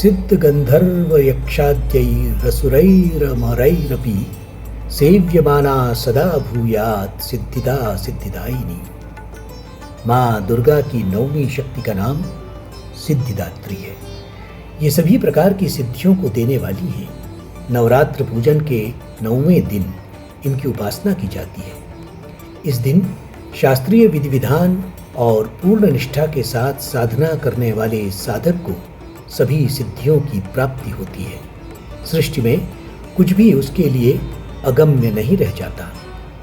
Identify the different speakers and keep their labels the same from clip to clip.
Speaker 1: सिद्धगन्धर्वयक्षाद्यैरसुरैरमरैरपि सेव्यमाना सदा भूयात् सिद्धिदा सिद्धिदायिनी। माँ दुर्गा की नौवीं शक्ति का नाम सिद्धिदात्री है। ये सभी प्रकार की सिद्धियों को देने वाली है। नवरात्र पूजन के 9वें दिन इनकी उपासना की जाती है। इस दिन शास्त्रीय विधि विधान और पूर्ण निष्ठा के साथ साधना करने वाले साधक को सभी सिद्धियों की प्राप्ति होती है। सृष्टि में कुछ भी उसके लिए अगम्य नहीं रह जाता।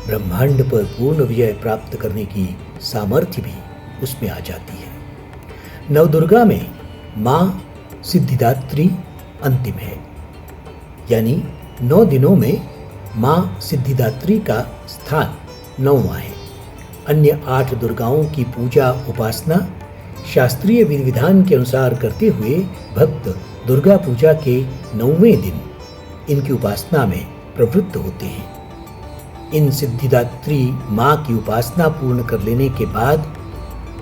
Speaker 1: ब्रह्मांड पर पूर्ण विजय प्राप्त करने की सामर्थ्य भी उसमें आ जाती है। नवदुर्गा में माँ सिद्धिदात्री अंतिम है, यानी 9 दिनों में माँ सिद्धिदात्री का स्थान 9वां है। अन्य 8 दुर्गाओं की पूजा उपासना शास्त्रीय विधि विधान के अनुसार करते हुए भक्त दुर्गा पूजा के 9वें दिन इनकी उपासना में प्रवृत्त होते हैं। इन सिद्धिदात्री माँ की उपासना पूर्ण कर लेने के बाद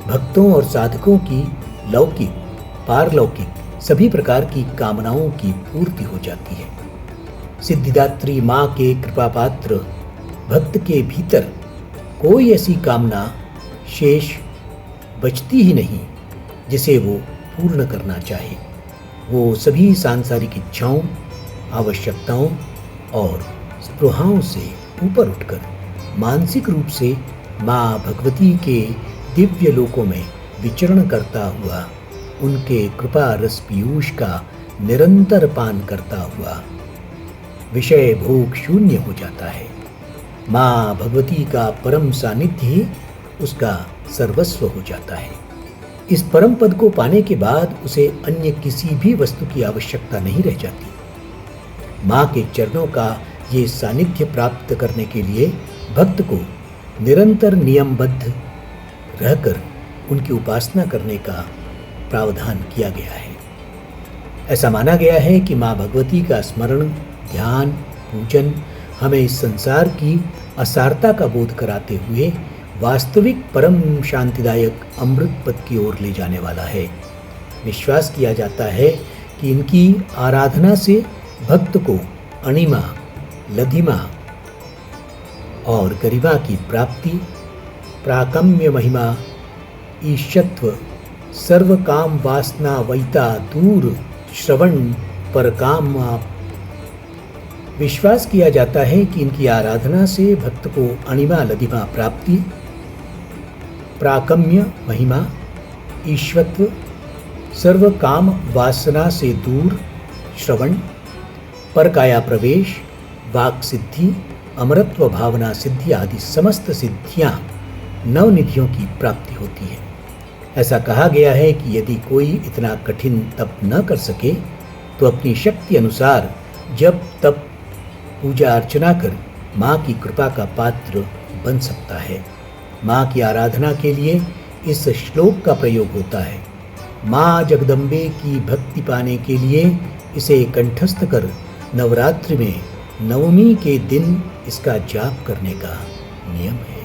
Speaker 1: भक्तों और साधकों की लौकिक पारलौकिक सभी प्रकार की कामनाओं की पूर्ति हो जाती है। सिद्धिदात्री माँ के कृपा पात्र भक्त के भीतर कोई ऐसी कामना शेष बचती ही नहीं जिसे वो पूर्ण करना चाहे। वो सभी सांसारिक इच्छाओं, आवश्यकताओं और स्पृहाओं से ऊपर उठकर मानसिक रूप से माँ भगवती के दिव्य लोकों में विचरण करता हुआ उनके कृपा रस पीयूष का निरंतर पान करता हुआ विषय भोग शून्य हो जाता है। माँ भगवती का परम सानिध्य ही उसका सर्वस्व हो जाता है। इस परम पद को पाने के बाद उसे अन्य किसी भी वस्तु की आवश्यकता नहीं रह जाती। माँ के चरणों का ये सानिध्य प्राप्त करने के लिए भक्त को निरंतर नियमबद्ध रहकर उनकी उपासना करने का प्रावधान किया गया है। ऐसा माना गया है कि माँ भगवती का स्मरण, ध्यान, पूजन हमें इस संसार की असारता का बोध कराते हुए वास्तविक परम शांतिदायक अमृत पद की ओर ले जाने वाला है। विश्वास किया जाता है कि इनकी आराधना से भक्त को अणिमा, लधिमा और गरिमा की प्राप्ति, प्राकम्य महिमा, ईशत्व, सर्व काम वासना वैता दूर श्रवण पर काम। विश्वास किया जाता है कि इनकी आराधना से भक्त को अणिमा लधिमा प्राप्ति, प्राकम्य महिमा, ईश्वत्व, सर्व काम वासना से दूर श्रवण, परकाया प्रवेश, वाक सिद्धि, अमरत्व भावना सिद्धि आदि समस्त सिद्धियां नवनिधियों की प्राप्ति होती है। ऐसा कहा गया है कि यदि कोई इतना कठिन तप न कर सके तो अपनी शक्ति अनुसार जब तप पूजा अर्चना कर माँ की कृपा का पात्र बन सकता है। माँ की आराधना के लिए इस श्लोक का प्रयोग होता है। माँ जगदम्बे की भक्ति पाने के लिए इसे कंठस्थ कर नवरात्रि में 9वीं के दिन इसका जाप करने का नियम है।